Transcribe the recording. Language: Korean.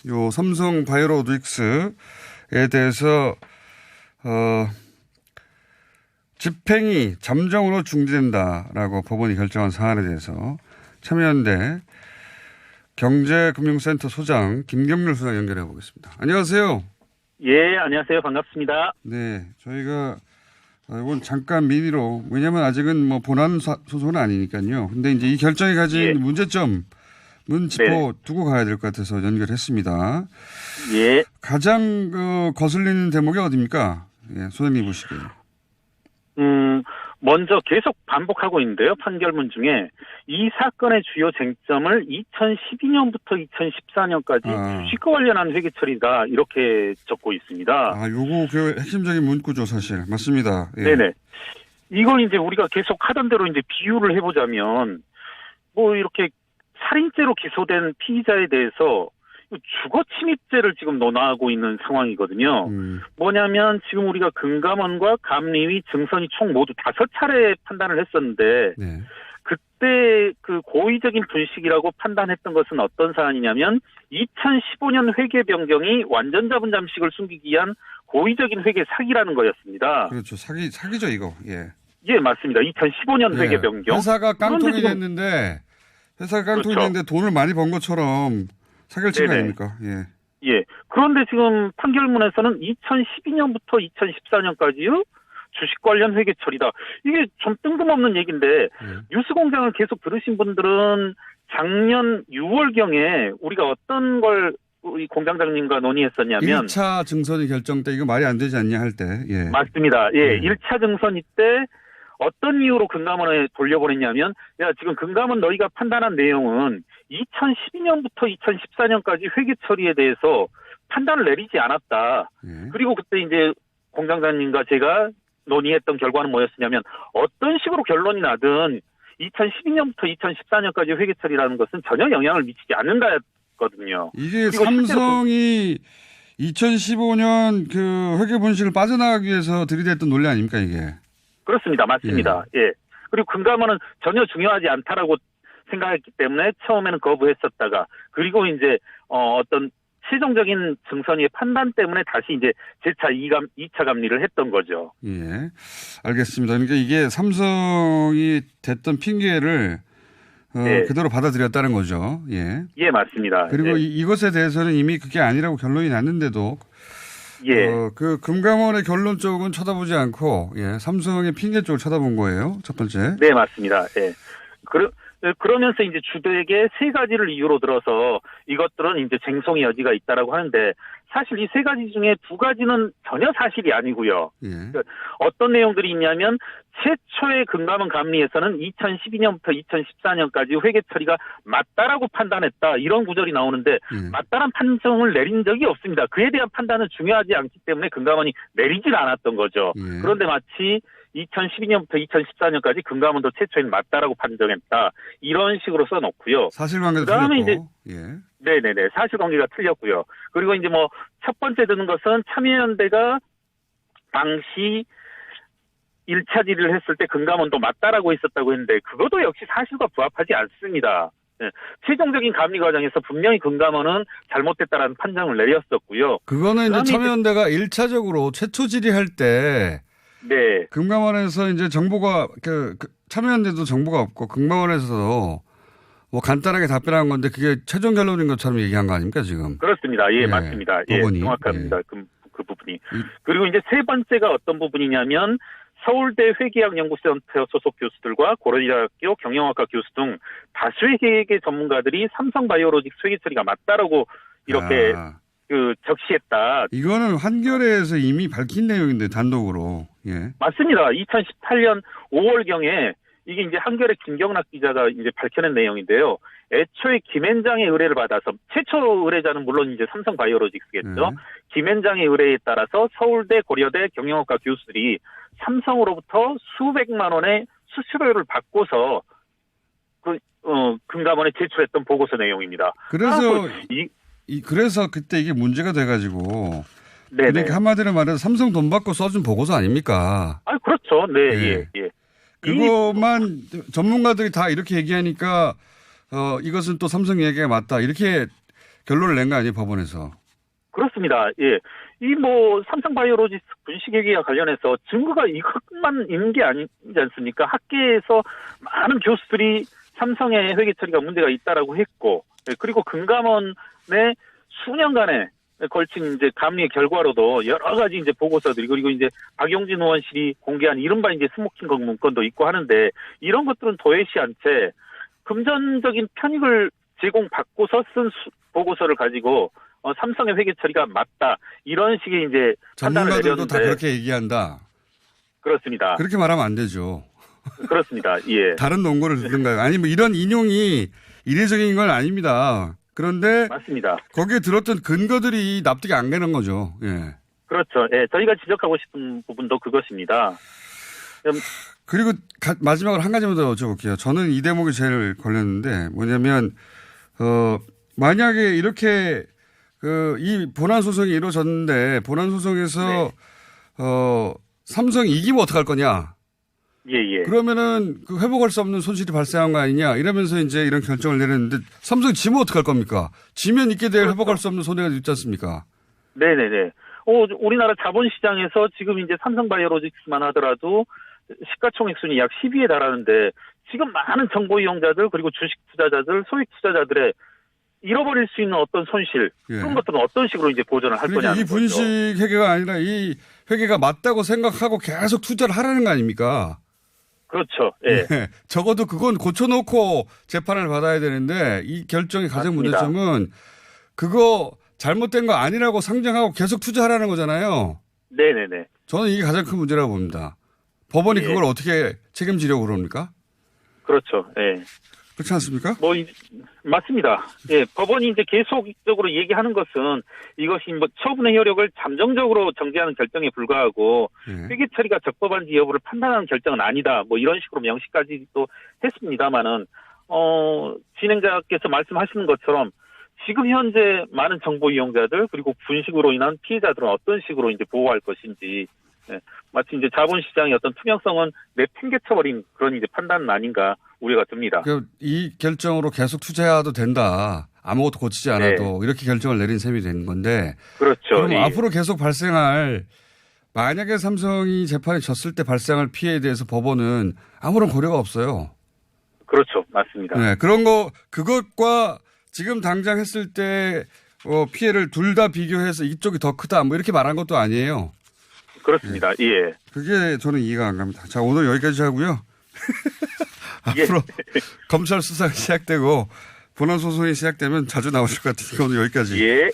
요 삼성 바이오로직스에 대해서 집행이 잠정으로 중지된다라고 법원이 결정한 사안에 대해서 참여연대 경제금융센터 소장 김경률 소장 연결해 보겠습니다. 안녕하세요. 예, 안녕하세요. 반갑습니다. 네, 저희가 이건 잠깐 미리로, 왜냐하면 아직은 뭐 본안 소송은 아니니까요. 근데 이제 이 결정이 가진 예. 문제점은 짚어 두고 가야 될 것 같아서 연결했습니다. 예. 가장 거슬리는 대목이 어디입니까? 예, 소장님 보시기에. 먼저 계속 반복하고 있는데요. 판결문 중에 이 사건의 주요 쟁점을 2012년부터 2014년까지 주식과 관련한 회계 처리다 이렇게 적고 있습니다. 요거 그 핵심적인 문구죠, 사실. 맞습니다. 예. 네네. 이걸 이제 우리가 계속 하던 대로 이제 비유를 해보자면 뭐 이렇게 살인죄로 기소된 피의자에 대해서 주거 침입죄를 지금 논하고 있는 상황이거든요. 뭐냐면 지금 우리가 금감원과 감리위, 증선이 총 모두 5차례 판단을 했었는데 네. 그때 그 고의적인 분식이라고 판단했던 것은 어떤 사안이냐면 2015년 회계 변경이 완전 자본 잠식을 숨기기 위한 고의적인 회계 사기라는 거였습니다. 그렇죠. 사기죠, 이거. 예. 예, 맞습니다. 2015년 예. 회계 변경. 회사가 깡통이 됐는데 그렇죠. 돈을 많이 번 것처럼 사기를 친 거 네네. 아닙니까? 예. 예. 그런데 지금 판결문에서는 2012년부터 2014년까지요? 주식 관련 회계 처리다. 이게 좀 뜬금없는 얘기인데 뉴스공장을 계속 들으신 분들은 작년 6월경에 우리가 어떤 걸 우리 공장장님과 논의했었냐면 1차 증선이 결정 때 이거 말이 안 되지 않냐 할 때. 예. 맞습니다. 예. 1차 증선이 때 어떤 이유로 금감원에 돌려보냈냐면 야 지금 금감원 너희가 판단한 내용은 2012년부터 2014년까지 회계 처리에 대해서 판단을 내리지 않았다. 예. 그리고 그때 이제 공장장님과 제가 논의했던 결과는 뭐였냐면 어떤 식으로 결론이 나든 2012년부터 2014년까지 회계 처리라는 것은 전혀 영향을 미치지 않는다였거든요. 이게 삼성이 2015년 그 회계 분실을 빠져나가기 위해서 들이댔던 논리 아닙니까 이게? 그렇습니다. 맞습니다. 예. 그리고 금감원은 전혀 중요하지 않다라고 생각했기 때문에 처음에는 거부했었다가 그리고 이제 어떤 최종적인 증선위의 판단 때문에 다시 이제 재차 2차 감리를 했던 거죠. 예. 알겠습니다. 그러니까 이게 삼성이 됐던 핑계를 네. 그대로 받아들였다는 거죠. 예. 예, 맞습니다. 그리고 예. 이것에 대해서는 이미 그게 아니라고 결론이 났는데도 예. 그 금감원의 결론 쪽은 쳐다보지 않고 예, 삼성의 핑계 쪽을 쳐다본 거예요. 첫 번째. 네, 맞습니다. 예. 그러면서 이제 주되게 3가지를 이유로 들어서 이것들은 이제 쟁송의 여지가 있다라고 하는데 사실 이 3가지 중에 2가지는 전혀 사실이 아니고요. 예. 어떤 내용들이 있냐면 최초의 금감원 감리에서는 2012년부터 2014년까지 회계 처리가 맞다라고 판단했다. 이런 구절이 나오는데 맞다란 판정을 내린 적이 없습니다. 그에 대한 판단은 중요하지 않기 때문에 금감원이 내리질 않았던 거죠. 그런데 마치 2012년부터 2014년까지 금감원도 최초에는 맞다라고 판정했다. 이런 식으로 써놓고요. 사실관계도 그다음에 틀렸고. 이제 네네네 사실관계가 틀렸고요. 그리고 이제 뭐 첫 번째 드는 것은 참여연대가 당시 1차 질의를 했을 때 금감원도 맞다라고 했었다고 했는데 그것도 역시 사실과 부합하지 않습니다. 네. 최종적인 감리 과정에서 분명히 금감원은 잘못됐다라는 판정을 내렸었고요. 그거는 이제 참여연대가 1차적으로 최초 질의할 때 네. 금감원에서 이제 정보가 참여연대도 정보가 없고 금감원에서도 뭐 간단하게 답변한 건데 그게 최종 결론인 것처럼 얘기한 거 아닙니까 지금? 그렇습니다. 예, 맞습니다. 예, 정확합니다. 그 부분이. 그리고 이제 3번째가 어떤 부분이냐면 서울대 회계학연구센터 소속 교수들과 고려대학교 경영학과 교수 등 다수의 회계 전문가들이 삼성바이오로직스 회계 처리가 맞다라고 이렇게 적시했다. 이거는 한겨레에서 이미 밝힌 내용인데 단독으로. 예. 맞습니다. 2018년 5월경에 이게 이제 한겨레 김경락 기자가 이제 밝혀낸 내용인데요. 애초에 김앤장의 의뢰를 받아서 최초 의뢰자는 물론 이제 삼성바이오로직스겠죠. 김앤장의 의뢰에 따라서 서울대, 고려대 경영학과 교수들이 삼성으로부터 수백만 원의 수수료를 받고서 금감원에 제출했던 보고서 내용입니다. 그래서 그때 이게 문제가 돼가지고. 네네. 그러니까 한마디로 말해서 삼성 돈 받고 써준 보고서 아닙니까? 아, 그렇죠. 네, 예. 그것만 전문가들이 다 이렇게 얘기하니까 이것은 또 삼성 얘기가 맞다. 이렇게 결론을 낸 거 아니에요, 법원에서? 그렇습니다. 예. 이 삼성바이오로직스 분식회계와 관련해서 증거가 이것만 있는 게 아니지 않습니까? 학계에서 많은 교수들이 삼성의 회계 처리가 문제가 있다라고 했고, 예, 그리고 금감원의 수년간에 걸친 이제 감리의 결과로도 여러 가지 이제 보고서들이 그리고 이제 박용진 의원실이 공개한 이른바 이제 스모킹건 문건도 있고 하는데 이런 것들은 도외시 한 채 금전적인 편익을 제공받고서 쓴 보고서를 가지고 삼성의 회계 처리가 맞다 이런 식의 이제 판단을 전문가들도 내렸는데 다 그렇게 얘기한다. 그렇습니다. 그렇게 말하면 안 되죠. 그렇습니다. 예. 다른 논거를 듣든가요. 아니 이런 인용이 이례적인 건 아닙니다. 그런데 맞습니다. 거기에 들었던 근거들이 납득이 안 되는 거죠. 예. 그렇죠. 예. 저희가 지적하고 싶은 부분도 그것입니다. 그리고 마지막으로 한 가지만 더 여쭤볼게요. 저는 이 대목이 제일 걸렸는데 뭐냐면 만약에 이렇게 이 본안 소송이 이루어졌는데 본안 소송에서 삼성이 이기면 어떡할 거냐? 예. 그러면은 회복할 수 없는 손실이 발생한 거 아니냐? 이러면서 이제 이런 결정을 내렸는데 삼성이 지면 어떡할 겁니까? 지면 있게 될 회복할 수 없는 손해가 있지 않습니까? 네네네. 우리나라 자본시장에서 지금 이제 삼성바이오로직스만 하더라도 시가총액 순위 약 10위에 달하는데 지금 많은 정보 이용자들 그리고 주식 투자자들, 소액 투자자들의 잃어버릴 수 있는 어떤 손실 그런 것들은 어떤 식으로 이제 보전을 할 거냐는 이 분식 거죠. 회계가 아니라 이 회계가 맞다고 생각하고 계속 투자를 하라는 거 아닙니까? 그렇죠. 예. 네. 적어도 그건 고쳐놓고 재판을 받아야 되는데 이 결정의 가장 맞습니다. 문제점은 그거 잘못된 거 아니라고 상정하고 계속 투자하라는 거잖아요. 네네네. 저는 이게 가장 큰 문제라고 봅니다. 법원이 그걸 어떻게 책임지려고 그럽니까? 그렇죠. 예. 그렇지 않습니까? 맞습니다. 예, 법원이 이제 계속적으로 얘기하는 것은 이것이 처분의 효력을 잠정적으로 정지하는 결정에 불과하고 회계 처리가 적법한지 여부를 판단하는 결정은 아니다. 이런 식으로 명시까지도 했습니다만은 진행자께서 말씀하시는 것처럼 지금 현재 많은 정보 이용자들 그리고 분식으로 인한 피해자들은 어떤 식으로 이제 보호할 것인지 마치 이제 자본시장의 어떤 투명성은 내팽개쳐버린 그런 이제 판단은 아닌가 우려가 듭니다. 이 결정으로 계속 투자해도 된다. 아무것도 고치지 않아도 이렇게 결정을 내린 셈이 되는 건데. 그렇죠. 그럼 앞으로 계속 발생할 만약에 삼성이 재판에 졌을 때 발생할 피해에 대해서 법원은 아무런 고려가 없어요. 그렇죠. 맞습니다. 네, 그것과 지금 당장 했을 때 피해를 둘 다 비교해서 이쪽이 더 크다 이렇게 말한 것도 아니에요. 그렇습니다. 예. 그게 저는 이해가 안 갑니다. 자, 오늘 여기까지 하고요. 앞으로 검찰 수사가 시작되고 본안 소송이 시작되면 자주 나오실 것 같으니까 오늘 여기까지. 예.